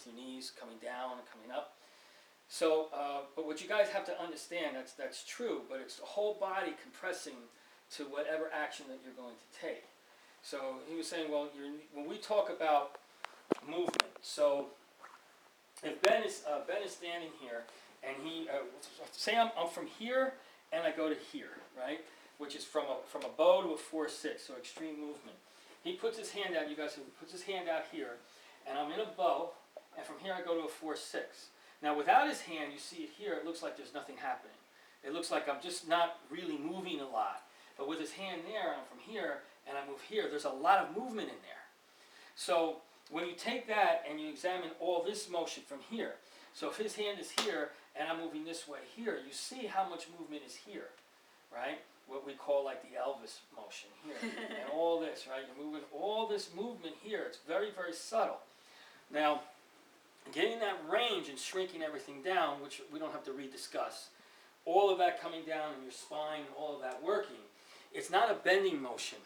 with your knees coming down and coming up. So, but what you guys have to understand, that's true, but it's the whole body compressing to whatever action that you're going to take. So he was saying, well, when we talk about movement, so if Ben is standing here, and he say I'm from here and I go to here, right? Which is from a bow to a 4-6, so extreme movement. He puts his hand out. You guys see, he puts his hand out here, and I'm in a bow, and from here I go to a 4-6. Now without his hand, you see it here. It looks like there's nothing happening. It looks like I'm just not really moving a lot. But with his hand there, I'm from here and I move here. There's a lot of movement in there. So when you take that and you examine all this motion from here, so if his hand is here and I'm moving this way here, you see how much movement is here, right? What we call like the Elvis motion here. And all this, right? You're moving all this movement here. It's very, very subtle. Now, getting that range and shrinking everything down, which we don't have to rediscuss, all of that coming down in your spine, all of that working, it's not a bending motion.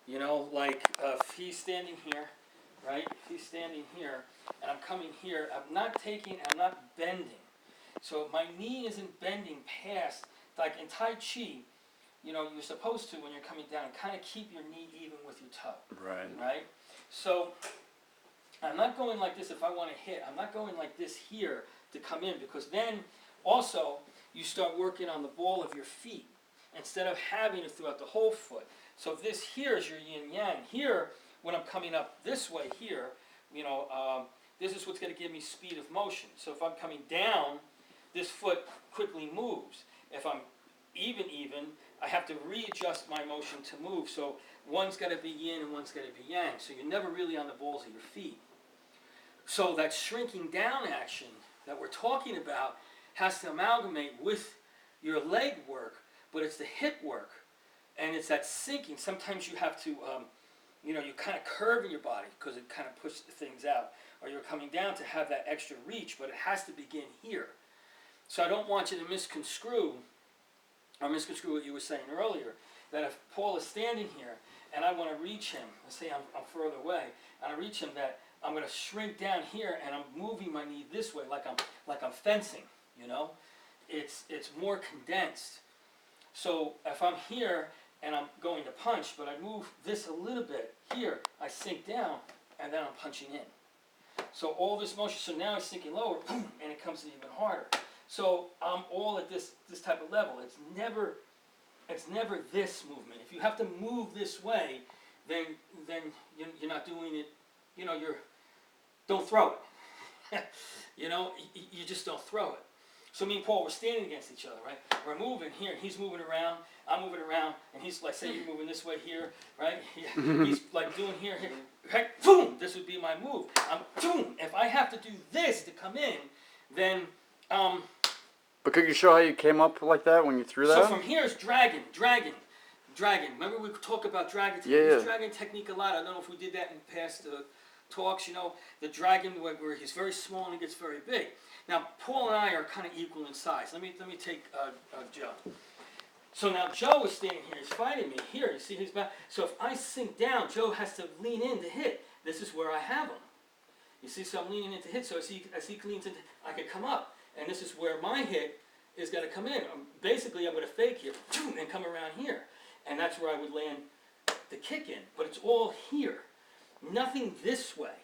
You know, like if he's standing here, right? If he's standing here, and I'm coming here, I'm not bending. So my knee isn't bending past, like in Tai Chi, you know, you're supposed to, when you're coming down, kind of keep your knee even with your toe. Right. Right? So I'm not going like this if I want to hit. I'm not going like this here to come in, because then also you start working on the ball of your feet instead of having it throughout the whole foot. So this here is your yin-yang. Here, when I'm coming up this way here, you know, this is what's going to give me speed of motion. So if I'm coming down, this foot quickly moves. If I'm even, I have to readjust my motion to move. So one's got to be yin and one's got to be yang. So you're never really on the balls of your feet. So that shrinking down action that we're talking about has to amalgamate with your leg work, but it's the hip work, and it's that sinking. Sometimes you have to, you know, you kind of curve in your body because it kind of pushes things out, or you're coming down to have that extra reach, but it has to begin here. So I don't want you to misconstrue what you were saying earlier, that if Paul is standing here and I want to reach him, let's say I'm further away, and I reach him, that I'm going to shrink down here and I'm moving my knee this way like I'm fencing, you know? It's more condensed. So if I'm here and I'm going to punch, but I move this a little bit here, I sink down and then I'm punching in. So all this motion, so now it's sinking lower, boom, and it comes in even harder. So I'm all at this type of level. It's never this movement. If you have to move this way, then you're not doing it. You know, don't throw it. You know, you just don't throw it. So me and Paul, we're standing against each other, right? We're moving here, he's moving around, I'm moving around, and he's like, say you're moving this way here, right? He's like doing here, right? Boom! This would be my move. Boom! If I have to do this to come in, then But could you show how you came up like that when you threw that? So from here is dragon. Remember we talk about dragon technique? Yeah. Dragon technique a lot. I don't know if we did that in past talks. You know, the dragon where he's very small and he gets very big. Now Paul and I are kind of equal in size. Let me take Joe. So now Joe is standing here. He's fighting me here. You see his back. So if I sink down, Joe has to lean in to hit. This is where I have him. You see, so I'm leaning in to hit. So as he leans in, I can come up. And this is where my hit is going to come in. Basically, I'm going to fake here and come around here. And that's where I would land the kick in. But it's all here. Nothing this way.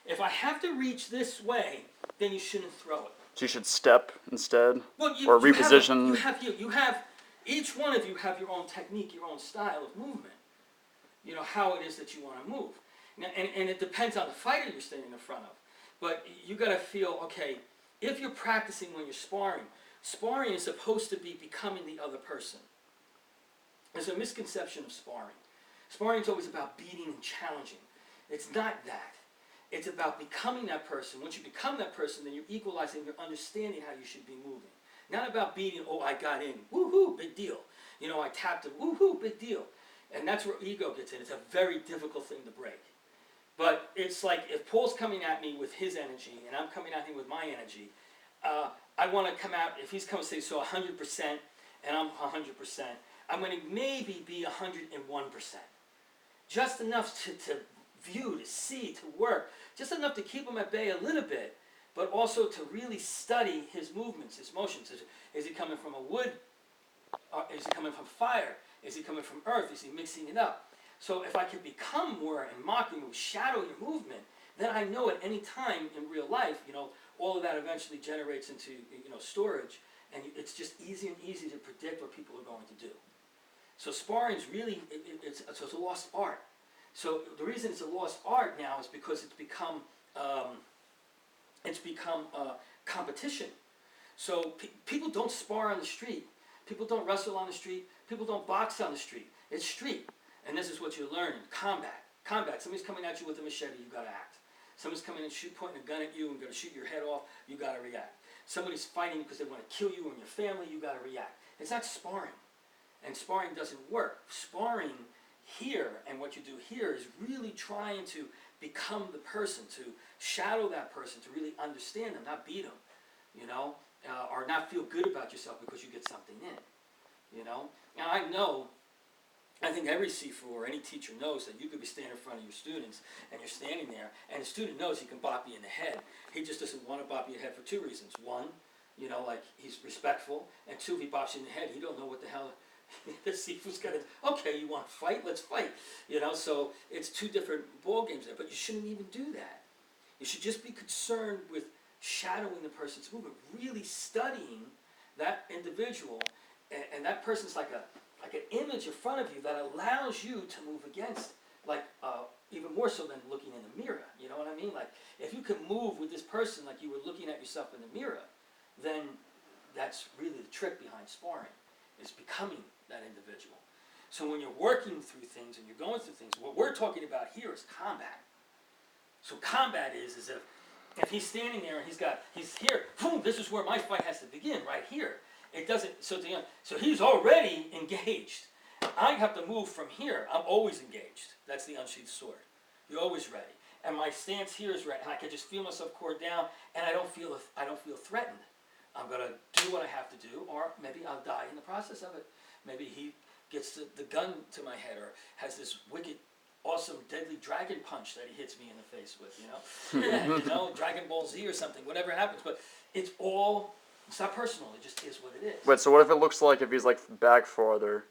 If I have to reach this way, then you shouldn't throw it. So you should step instead? Well, or reposition? You have, each one of you have your own technique, your own style of movement. You know, how it is that you want to move. Now, and it depends on the fighter you're standing in front of. But you got to feel, okay, if you're practicing when you're sparring is supposed to be becoming the other person. There's a misconception of sparring. Sparring is always about beating and challenging. It's not that. It's about becoming that person. Once you become that person, then you're equalizing, you're understanding how you should be moving. Not about beating, oh, I got in, woohoo, big deal. You know, I tapped him, woohoo, big deal. And that's where ego gets in. It's a very difficult thing to break. But it's like if Paul's coming at me with his energy and I'm coming at him with my energy, I want to come out, if he's coming, say, so 100% and I'm 100%, I'm going to maybe be 101%. Just enough to view, to see, to work, just enough to keep him at bay a little bit, but also to really study his movements, his motions. Is he coming from a wood? Is he coming from fire? Is he coming from earth? Is he mixing it up? So if I can become more and mock your move, shadow your movement, then I know at any time in real life, all of that eventually generates into, storage, and it's just easier and easier to predict what people are going to do. So sparring's really, it's a lost art. So the reason it's a lost art now is because it's become competition. So people don't spar on the street. People don't wrestle on the street. People don't box on the street. It's street. And this is what you're learning. Combat. Somebody's coming at you with a machete, you gotta act. Somebody's coming and pointing a gun at you and gonna shoot your head off, you gotta react. Somebody's fighting because they want to kill you and your family, you gotta react. It's not sparring. And sparring doesn't work. Sparring here, and what you do here, is really trying to become the person, to shadow that person, to really understand them, not beat them, or not feel good about yourself because you get something in, Now I think every Sifu or any teacher knows that you could be standing in front of your students and you're standing there and the student knows he can bop you in the head. He just doesn't want to bop you in the head for two reasons. One, like he's respectful, and two, if he bops you in the head, he don't know what the hell the Sifu's gonna, okay, you want to fight? Let's fight. So it's two different ball games there, but you shouldn't even do that. You should just be concerned with shadowing the person's movement, really studying that individual, and that person's like an image in front of you that allows you to move against, even more so than looking in the mirror. You know what I mean? Like, if you can move with this person like you were looking at yourself in the mirror, then that's really the trick behind sparring, is becoming that individual. So when you're working through things and you're going through things, what we're talking about here is combat. So combat is if he's standing there and he's here, boom, this is where my fight has to begin, right here. It doesn't, so he's already engaged. I have to move from here. I'm always engaged. That's the unsheathed sword. You're always ready. And my stance here is ready. And I can just feel myself core down, and I don't feel threatened. I'm going to do what I have to do, or maybe I'll die in the process of it. Maybe he gets the gun to my head, or has this wicked, awesome, deadly dragon punch that he hits me in the face with, Dragon Ball Z or something, whatever happens. But it's not personal, it just is what it is. Wait, so what if it looks like if he's back farther,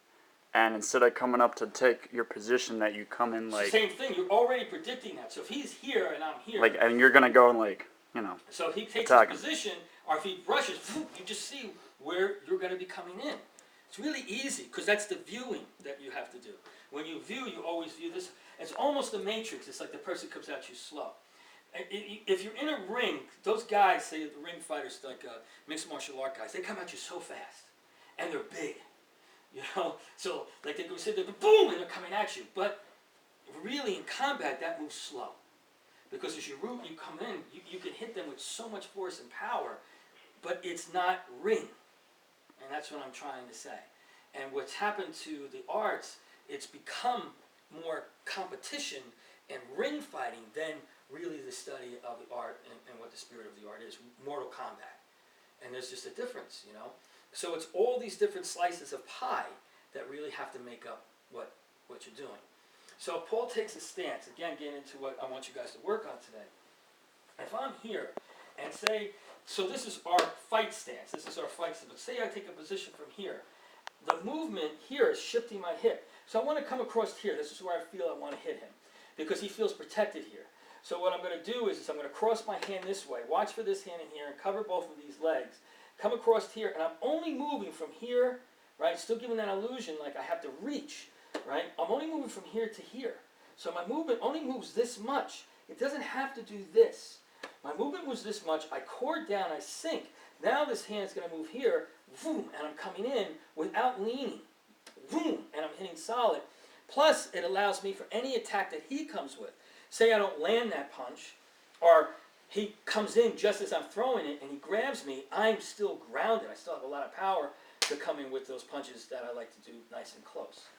and instead of coming up to take your position, that you come in Same thing, you're already predicting that. So if he's here and I'm here. And you're gonna go and So if he takes attack his position, or if he rushes, you just see where you're gonna be coming in. It's really easy, because that's the viewing that you have to do. When you view, you always view this. It's almost a matrix. It's like the person comes at you slow. If you're in a ring, those guys, say the ring fighters, like mixed martial art guys, they come at you so fast, and they're big, So they go sit there, boom, and they're coming at you. But really, in combat, that moves slow, because as you come in, you can hit them with so much force and power, but it's not ring, and that's what I'm trying to say. And what's happened to the arts, it's become more competition and ring fighting than really the study of the art and what the spirit of the art is, Mortal Kombat. And there's just a difference, So it's all these different slices of pie that really have to make up what you're doing. So Paul takes a stance, again, getting into what I want you guys to work on today. If I'm here, and say, so this is our fight stance, but say I take a position from here. The movement here is shifting my hip. So I want to come across here. This is where I feel I want to hit him, because he feels protected here. So what I'm going to do is I'm going to cross my hand this way. Watch for this hand in here and cover both of these legs. Come across here, and I'm only moving from here, right? Still giving that illusion like I have to reach, right? I'm only moving from here to here. So my movement only moves this much. It doesn't have to do this. My movement was this much. I core down, I sink. Now this hand's going to move here, boom, and I'm coming in without leaning. Boom, and I'm hitting solid. Plus, it allows me for any attack that he comes with. Say I don't land that punch, or he comes in just as I'm throwing it and he grabs me, I'm still grounded. I still have a lot of power to come in with those punches that I like to do nice and close.